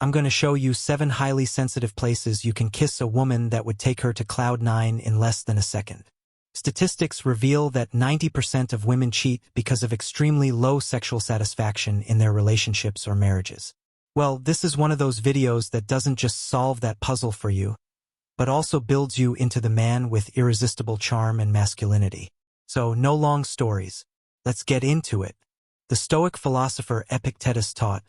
I'm going to show you 7 highly sensitive places you can kiss a woman that would take her to cloud 9 in less than a second. Statistics reveal that 90% of women cheat because of extremely low sexual satisfaction in their relationships or marriages. Well, this is one of those videos that doesn't just solve that puzzle for you, but also builds you into the man with irresistible charm and masculinity. So, no long stories. Let's get into it. The Stoic philosopher Epictetus taught,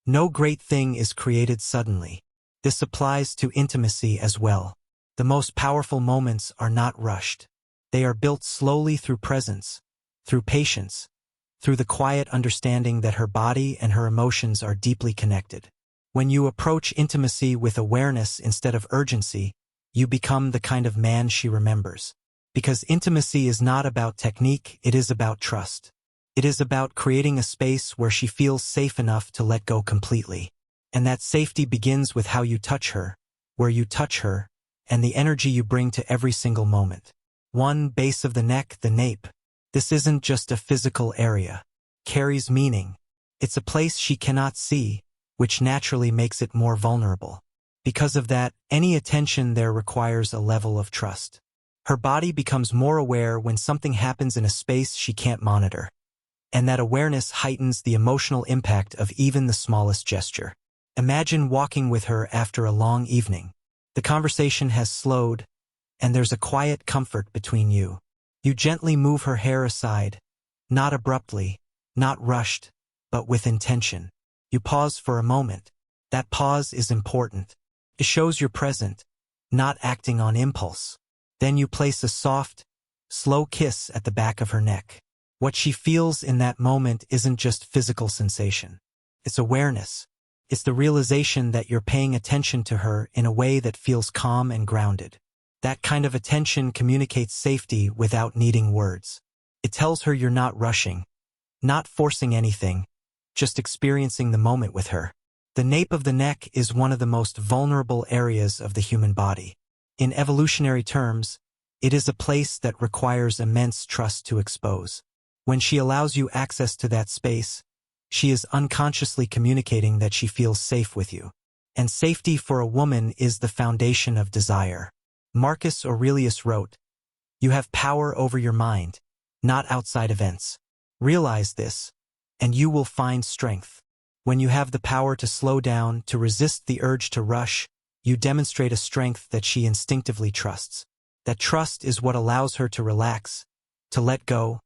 "No great thing is created suddenly." This applies to intimacy as well. The most powerful moments are not rushed. They are built slowly through presence, through patience, through the quiet understanding that her body and her emotions are deeply connected. When you approach intimacy with awareness instead of urgency, you become the kind of man she remembers. Because intimacy is not about technique, it is about trust. It is about creating a space where she feels safe enough to let go completely. And that safety begins with how you touch her, where you touch her, and the energy you bring to every single moment. 1. Base of the neck, the nape. This isn't just a physical area. It carries meaning. It's a place she cannot see, which naturally makes it more vulnerable. Because of that, any attention there requires a level of trust. Her body becomes more aware when something happens in a space she can't monitor. And that awareness heightens the emotional impact of even the smallest gesture. Imagine walking with her after a long evening. The conversation has slowed, and there's a quiet comfort between you. You gently move her hair aside, not abruptly, not rushed, but with intention. You pause for a moment. That pause is important. It shows you're present, not acting on impulse. Then you place a soft, slow kiss at the back of her neck. What she feels in that moment isn't just physical sensation. It's awareness. It's the realization that you're paying attention to her in a way that feels calm and grounded. That kind of attention communicates safety without needing words. It tells her you're not rushing, not forcing anything, just experiencing the moment with her. The nape of the neck is one of the most vulnerable areas of the human body. In evolutionary terms, it is a place that requires immense trust to expose. When she allows you access to that space, she is unconsciously communicating that she feels safe with you. And safety for a woman is the foundation of desire. Marcus Aurelius wrote, "You have power over your mind, not outside events. Realize this, and you will find strength." When you have the power to slow down, to resist the urge to rush, you demonstrate a strength that she instinctively trusts. That trust is what allows her to relax, to let go,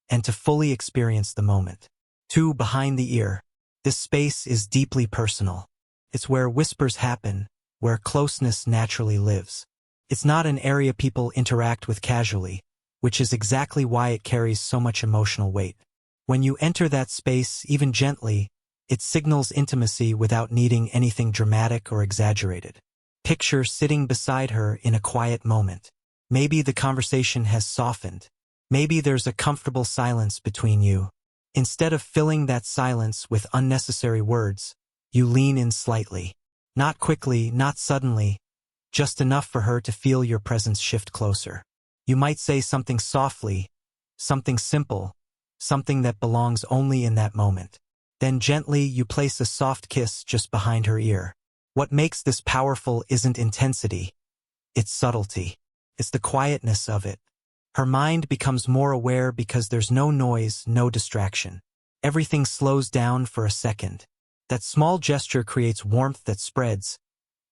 and to fully experience the moment. 2. Behind the ear. This space is deeply personal. It's where whispers happen, where closeness naturally lives. It's not an area people interact with casually, which is exactly why it carries so much emotional weight. When you enter that space, even gently, it signals intimacy without needing anything dramatic or exaggerated. Picture sitting beside her in a quiet moment. Maybe the conversation has softened. Maybe there's a comfortable silence between you. Instead of filling that silence with unnecessary words, you lean in slightly. Not quickly, not suddenly, just enough for her to feel your presence shift closer. You might say something softly, something simple, something that belongs only in that moment. Then gently you place a soft kiss just behind her ear. What makes this powerful isn't intensity, it's subtlety. It's the quietness of it. Her mind becomes more aware because there's no noise, no distraction. Everything slows down for a second. That small gesture creates warmth that spreads,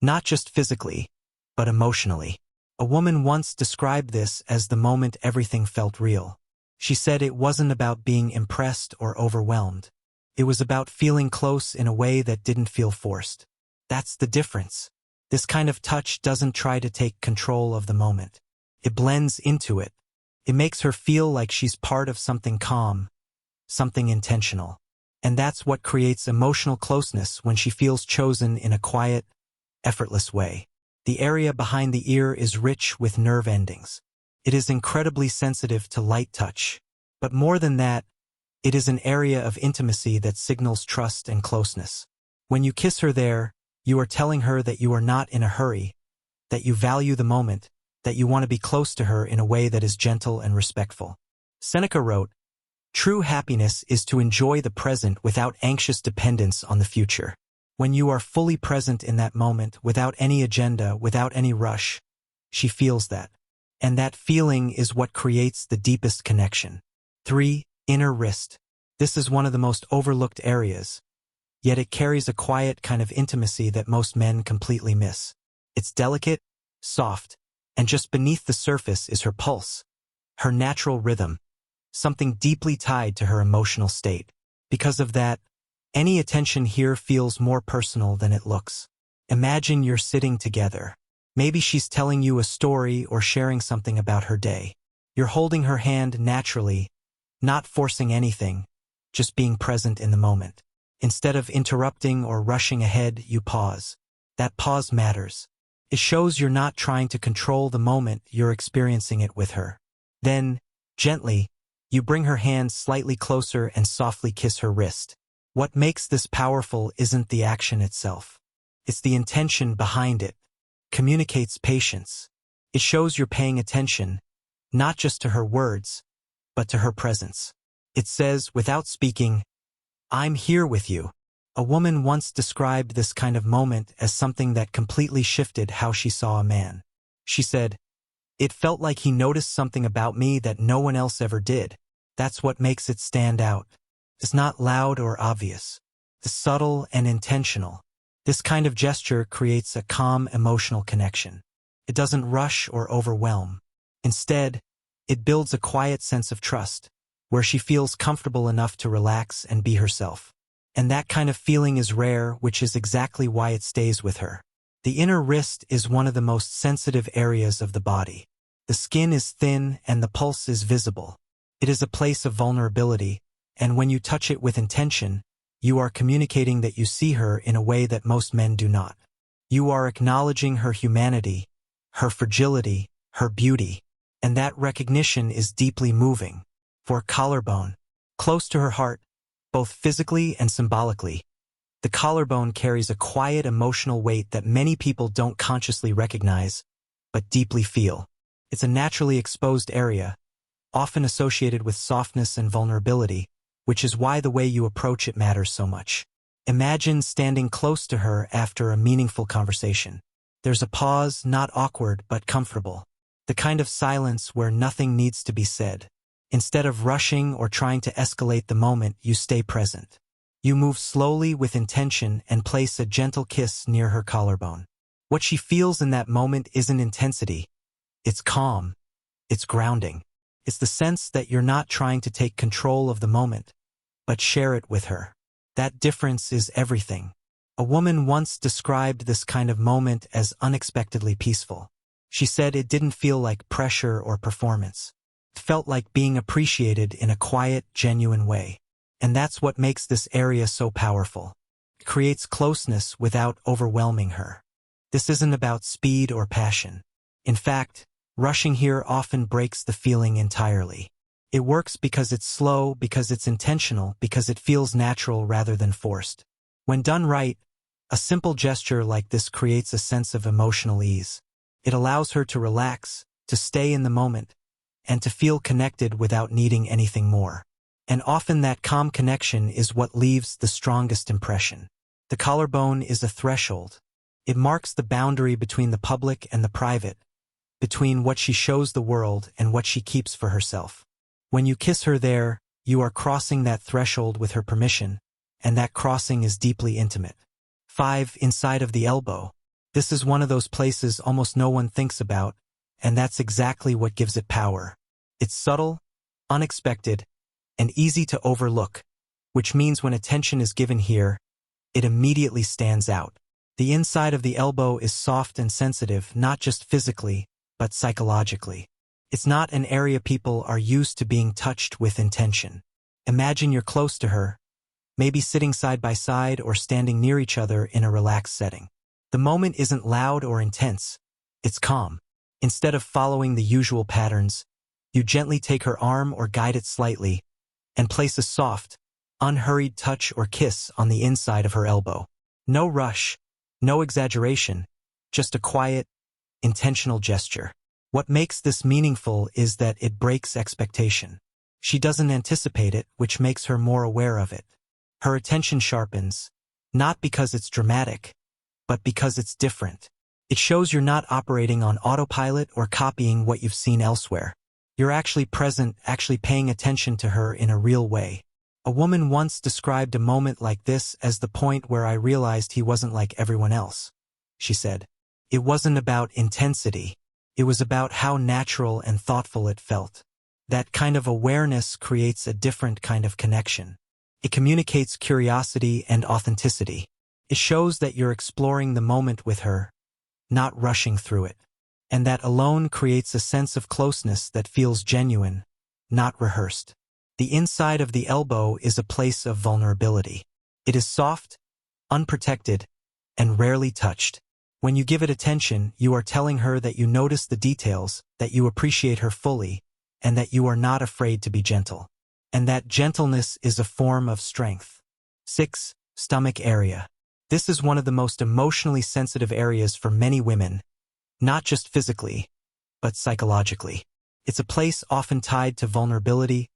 not just physically, but emotionally. A woman once described this as the moment everything felt real. She said it wasn't about being impressed or overwhelmed. It was about feeling close in a way that didn't feel forced. That's the difference. This kind of touch doesn't try to take control of the moment. It blends into it. It makes her feel like she's part of something calm, something intentional. And that's what creates emotional closeness when she feels chosen in a quiet, effortless way. The area behind the ear is rich with nerve endings. It is incredibly sensitive to light touch. But more than that, it is an area of intimacy that signals trust and closeness. When you kiss her there, you are telling her that you are not in a hurry, that you value the moment, that you want to be close to her in a way that is gentle and respectful. Seneca wrote, "True happiness is to enjoy the present without anxious dependence on the future." When you are fully present in that moment, without any agenda, without any rush, she feels that. And that feeling is what creates the deepest connection. 3. Inner wrist. This is one of the most overlooked areas, yet it carries a quiet kind of intimacy that most men completely miss. It's delicate, soft, and just beneath the surface is her pulse, her natural rhythm, something deeply tied to her emotional state. Because of that, any attention here feels more personal than it looks. Imagine you're sitting together. Maybe she's telling you a story or sharing something about her day. You're holding her hand naturally, not forcing anything, just being present in the moment. Instead of interrupting or rushing ahead, you pause. That pause matters. It shows you're not trying to control the moment, you're experiencing it with her. Then, gently, you bring her hand slightly closer and softly kiss her wrist. What makes this powerful isn't the action itself. It's the intention behind it. Communicates patience. It shows you're paying attention, not just to her words, but to her presence. It says, without speaking, "I'm here with you." A woman once described this kind of moment as something that completely shifted how she saw a man. She said, "It felt like he noticed something about me that no one else ever did." That's what makes it stand out. It's not loud or obvious. It's subtle and intentional. This kind of gesture creates a calm emotional connection. It doesn't rush or overwhelm. Instead, it builds a quiet sense of trust, where she feels comfortable enough to relax and be herself. And that kind of feeling is rare, which is exactly why it stays with her. The inner wrist is one of the most sensitive areas of the body. The skin is thin and the pulse is visible. It is a place of vulnerability, and when you touch it with intention, you are communicating that you see her in a way that most men do not. You are acknowledging her humanity, her fragility, her beauty, and that recognition is deeply moving. For collarbone, close to her heart, both physically and symbolically, the collarbone carries a quiet emotional weight that many people don't consciously recognize, but deeply feel. It's a naturally exposed area, often associated with softness and vulnerability, which is why the way you approach it matters so much. Imagine standing close to her after a meaningful conversation. There's a pause, not awkward but comfortable. The kind of silence where nothing needs to be said. Instead of rushing or trying to escalate the moment, you stay present. You move slowly with intention and place a gentle kiss near her collarbone. What she feels in that moment isn't intensity. It's calm. It's grounding. It's the sense that you're not trying to take control of the moment, but share it with her. That difference is everything. A woman once described this kind of moment as unexpectedly peaceful. She said it didn't feel like pressure or performance. It felt like being appreciated in a quiet, genuine way. And that's what makes this area so powerful. It creates closeness without overwhelming her. This isn't about speed or passion. In fact, rushing here often breaks the feeling entirely. It works because it's slow, because it's intentional, because it feels natural rather than forced. When done right, a simple gesture like this creates a sense of emotional ease. It allows her to relax, to stay in the moment, and to feel connected without needing anything more. And often that calm connection is what leaves the strongest impression. The collarbone is a threshold. It marks the boundary between the public and the private, between what she shows the world and what she keeps for herself. When you kiss her there, you are crossing that threshold with her permission, and that crossing is deeply intimate. 5. Inside of the elbow. This is one of those places almost no one thinks about, and that's exactly what gives it power. It's subtle, unexpected, and easy to overlook, which means when attention is given here, it immediately stands out. The inside of the elbow is soft and sensitive, not just physically, but psychologically. It's not an area people are used to being touched with intention. Imagine you're close to her, maybe sitting side by side or standing near each other in a relaxed setting. The moment isn't loud or intense, it's calm. Instead of following the usual patterns, you gently take her arm or guide it slightly, and place a soft, unhurried touch or kiss on the inside of her elbow. No rush, no exaggeration, just a quiet, intentional gesture. What makes this meaningful is that it breaks expectation. She doesn't anticipate it, which makes her more aware of it. Her attention sharpens, Not because it's dramatic, but because it's different. It shows you're not operating on autopilot or copying what you've seen elsewhere. You're actually present, actually paying attention to her in a real way. A woman once described a moment like this as the point where I realized he wasn't like everyone else. She said, "It wasn't about intensity. It was about how natural and thoughtful it felt." That kind of awareness creates a different kind of connection. It communicates curiosity and authenticity. It shows that you're exploring the moment with her, not rushing through it. And that alone creates a sense of closeness that feels genuine, not rehearsed. The inside of the elbow is a place of vulnerability. It is soft, unprotected, and rarely touched. When you give it attention, you are telling her that you notice the details, that you appreciate her fully, and that you are not afraid to be gentle. And that gentleness is a form of strength. 6. Stomach area. This is one of the most emotionally sensitive areas for many women, not just physically, but psychologically. It's a place often tied to vulnerability,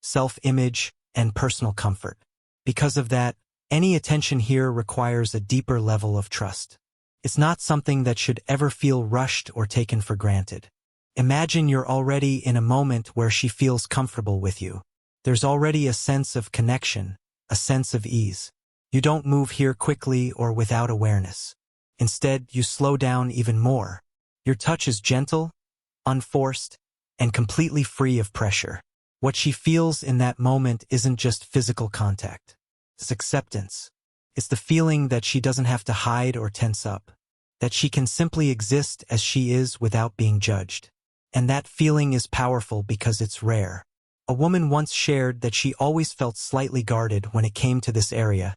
self-image, and personal comfort. Because of that, any attention here requires a deeper level of trust. It's not something that should ever feel rushed or taken for granted. Imagine you're already in a moment where she feels comfortable with you. There's already a sense of connection, a sense of ease. You don't move here quickly or without awareness. Instead, you slow down even more. Your touch is gentle, unforced, and completely free of pressure. What she feels in that moment isn't just physical contact. It's acceptance. It's the feeling that she doesn't have to hide or tense up, that she can simply exist as she is without being judged. And that feeling is powerful because it's rare. A woman once shared that she always felt slightly guarded when it came to this area,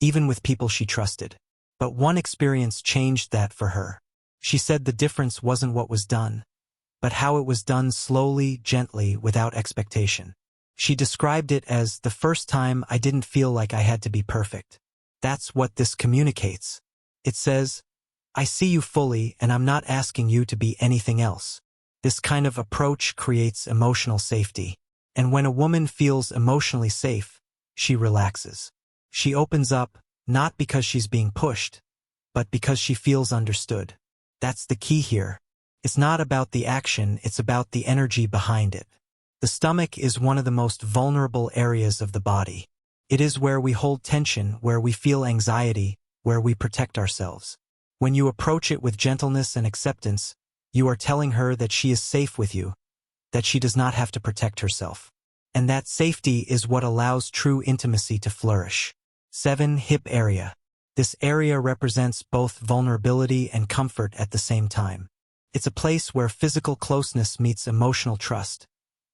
even with people she trusted. But one experience changed that for her. She said the difference wasn't what was done, but how it was done slowly, gently, without expectation. She described it as the first time I didn't feel like I had to be perfect. That's what this communicates. It says, I see you fully and I'm not asking you to be anything else. This kind of approach creates emotional safety. And when a woman feels emotionally safe, she relaxes. She opens up, not because she's being pushed, but because she feels understood. That's the key here. It's not about the action, it's about the energy behind it. The stomach is one of the most vulnerable areas of the body. It is where we hold tension, where we feel anxiety, where we protect ourselves. When you approach it with gentleness and acceptance, you are telling her that she is safe with you, that she does not have to protect herself. And that safety is what allows true intimacy to flourish. 7. Hip area. This area represents both vulnerability and comfort at the same time. It's a place where physical closeness meets emotional trust,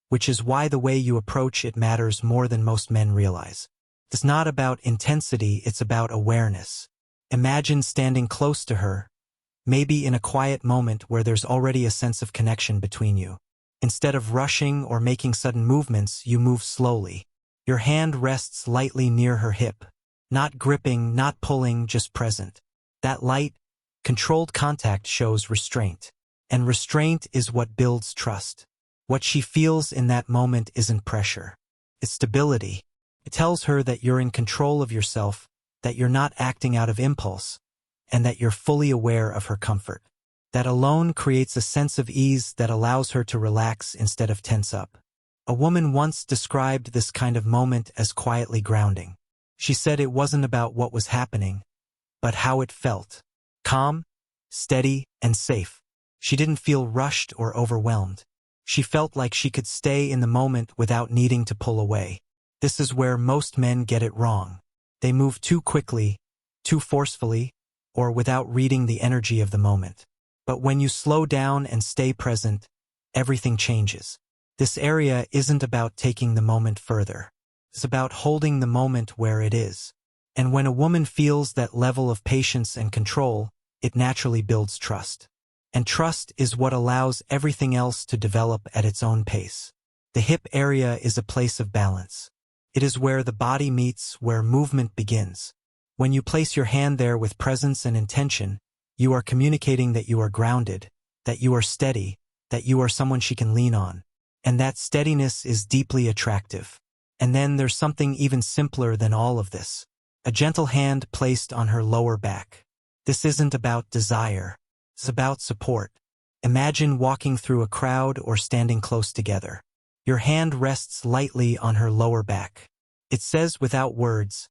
which is why the way you approach it matters more than most men realize. It's not about intensity, it's about awareness. Imagine standing close to her, maybe in a quiet moment where there's already a sense of connection between you. Instead of rushing or making sudden movements, you move slowly. Your hand rests lightly near her hip. Not gripping, not pulling, just present. That light, controlled contact shows restraint. And restraint is what builds trust. What she feels in that moment isn't pressure. It's stability. It tells her that you're in control of yourself, that you're not acting out of impulse, and that you're fully aware of her comfort. That alone creates a sense of ease that allows her to relax instead of tense up. A woman once described this kind of moment as quietly grounding. She said it wasn't about what was happening, but how it felt. Calm, steady, and safe. She didn't feel rushed or overwhelmed. She felt like she could stay in the moment without needing to pull away. This is where most men get it wrong. They move too quickly, too forcefully, or without reading the energy of the moment. But when you slow down and stay present, everything changes. This area isn't about taking the moment further. It's about holding the moment where it is. And when a woman feels that level of patience and control, it naturally builds trust. And trust is what allows everything else to develop at its own pace. The hip area is a place of balance. It is where the body meets, where movement begins. When you place your hand there with presence and intention, you are communicating that you are grounded, that you are steady, that you are someone she can lean on. And that steadiness is deeply attractive. And then there's something even simpler than all of this. a gentle hand placed on her lower back. This isn't about desire. It's about support. Imagine walking through a crowd or standing close together. Your hand rests lightly on her lower back. It says without words,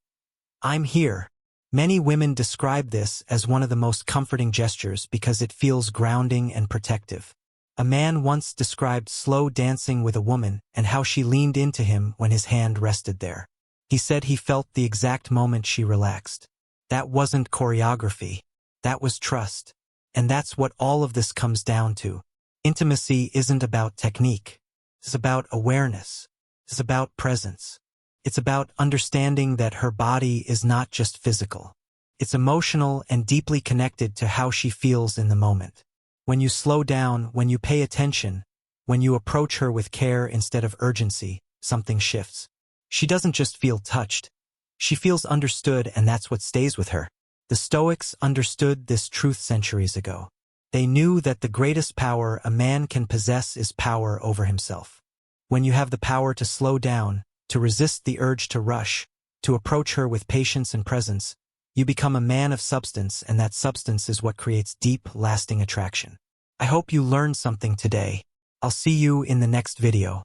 "I'm here." Many women describe this as one of the most comforting gestures because it feels grounding and protective. A man once described slow dancing with a woman and how she leaned into him when his hand rested there. He said he felt the exact moment she relaxed. That wasn't choreography. That was trust. And that's what all of this comes down to. Intimacy isn't about technique. It's about awareness. It's about presence. It's about understanding that her body is not just physical. It's emotional and deeply connected to how she feels in the moment. When you slow down, when you pay attention, when you approach her with care instead of urgency, something shifts. She doesn't just feel touched. She feels understood, and that's what stays with her. The Stoics understood this truth centuries ago. They knew that the greatest power a man can possess is power over himself. When you have the power to slow down, to resist the urge to rush, to approach her with patience and presence, you become a man of substance, and that substance is what creates deep, lasting attraction. I hope you learned something today. I'll see you in the next video.